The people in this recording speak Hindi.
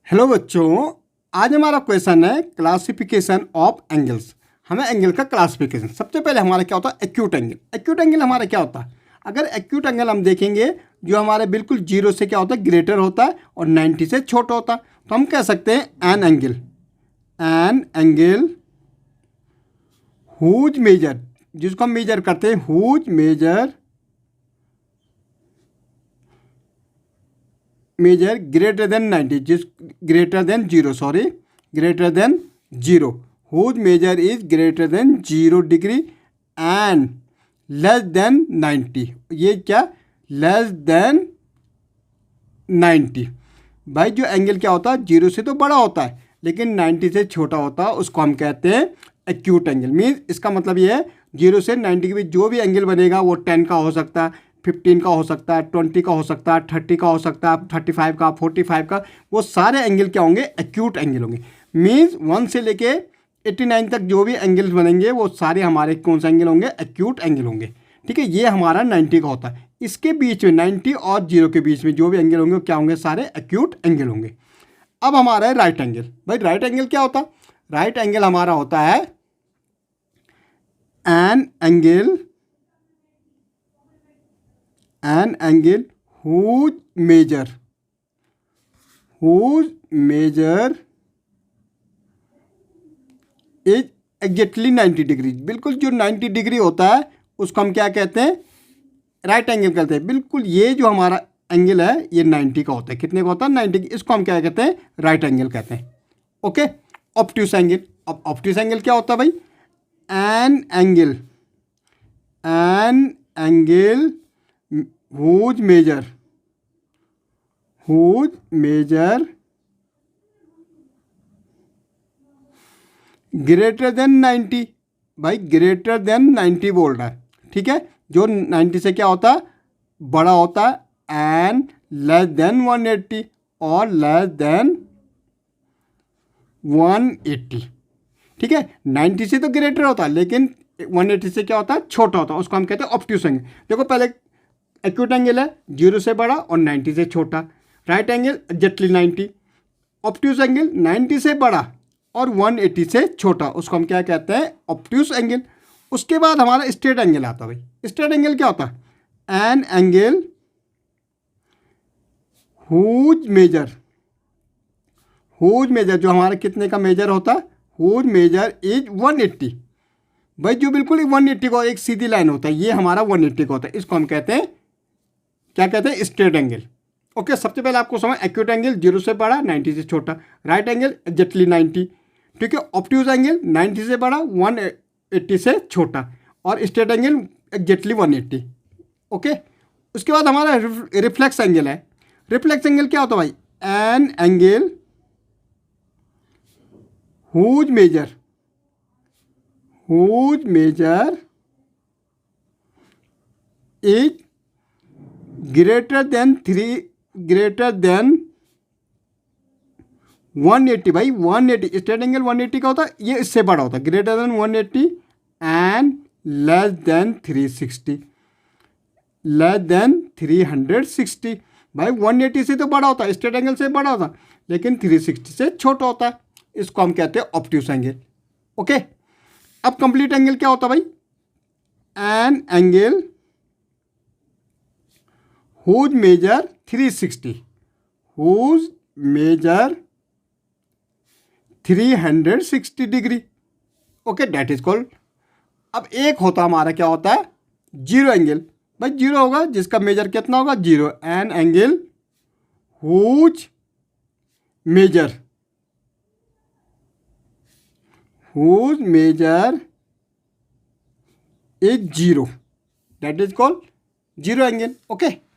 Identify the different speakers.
Speaker 1: हेलो बच्चों, आज हमारा क्वेश्चन है क्लासिफिकेशन ऑफ एंगल्स। हमें एंगल का क्लासिफिकेशन, सबसे पहले हमारा क्या होता है एक्यूट एंगल। एक्यूट एंगल हमारा क्या होता है, अगर एक्यूट एंगल हम देखेंगे जो हमारे बिल्कुल जीरो से क्या होता है ग्रेटर होता है और 90 से छोटा होता है, तो हम कह सकते हैं एन एंगल हुज मेजर, जिसको हम मेजर करते हैं हुज मेजर ग्रेटर देन 90, जिस greater than zero, whose measure is greater than 0 degree and less than 90। ये क्या लेस देन 90। भाई जो एंगल क्या होता है जीरो से तो बड़ा होता है लेकिन 90 से छोटा होता है, उसको हम कहते हैं एक्यूट एंगल। मीन्स इसका मतलब ये है जीरो से 90 के बीच जो भी एंगल बनेगा वो 10 का हो सकता है, 15 का हो सकता है, 20 का हो सकता है, 30 का हो सकता है, 35 का, 45 का, वो सारे एंगल क्या होंगे एक्यूट एंगल होंगे। मीन्स 1 से लेके 89 तक जो भी एंगल्स बनेंगे वो सारे हमारे कौन से एंगल होंगे एक्यूट एंगल होंगे। ठीक है, ये हमारा 90 का होता है। इसके बीच में 90 और 0 के बीच में जो भी एंगल होंगे वो क्या होंगे सारे एक्यूट एंगल होंगे। अब हमारा है राइट एंगल। भाई राइट एंगल क्या होता है, राइट एंगल हमारा होता है an angle whose measure is exactly 90 degree. बिल्कुल जो 90 डिग्री होता है उसको हम क्या कहते हैं राइट एंगल कहते हैं। बिल्कुल ये जो हमारा एंगल है ये 90 का होता है। कितने का होता है 90, इसको हम क्या कहते हैं राइट एंगल कहते हैं। Okay, obtuse angle. अब ऑब्ट्यूस एंगल क्या होता है भाई, an angle whose measure greater than 90। भाई ग्रेटर देन 90 बोल रहा है, ठीक है, जो 90 से क्या होता है बड़ा होता है, एंड लेस देन 180 और लेस देन 180। ठीक है, 90 से तो ग्रेटर होता है लेकिन 180 से क्या होता है छोटा होता है, उसको हम कहते हैं ऑब्ट्यूस एंगल। देखो पहले एक्यूट एंगल है 0 से बड़ा और 90 से छोटा, right angle exactly 90, obtuse angle 90 से बड़ा और 180 से छोटा, उसको हम क्या कहते हैं ऑब्ट्यूस एंगल। उसके बाद हमारा स्ट्रेट एंगल आता है। भाई स्ट्रेट एंगल क्या होता है, एन एंगल हुज मेजर जो हमारा कितने का मेजर होता है, हुज मेजर इज 180। भाई जो बिल्कुल 180 का एक सीधी लाइन होता है ये हमारा 180 का होता है, इसको हम कहते हैं क्या कहते हैं स्ट्रेट एंगल। ओके, सबसे पहले आपको समझ एक्यूट एंगल 0 से बड़ा 90 से छोटा, राइट एंगल एग्जैक्टली 90, ठीक है, ऑब्ट्यूस एंगल 90 से बड़ा 180 से छोटा और स्ट्रेट एंगल एग्जैक्टली 180। ओके, उसके बाद हमारा रिफ्लेक्स एंगल है। रिफ्लेक्स एंगल क्या होता है भाई, an angle whose measure is greater than 180। भाई 180 स्ट्रेट एंगल 180 का होता है, ये इससे बड़ा होता है, greater than 180 and less then 360। भाई 180 से तो बड़ा होता है, स्ट्रेट एंगल से बड़ा होता है लेकिन 360 से छोटा होता है, इसको हम कहते हैं ऑब्ट्यूस एंगल। ओके, अब कंप्लीट एंगल क्या होता है भाई, an angle whose measure 360 degree. Okay, that is called. अब एक होता हमारा क्या होता है जीरो एंगल। भाई जीरो होगा जिसका मेजर कितना होगा zero, an angle whose measure is zero, that is called zero angle. Okay.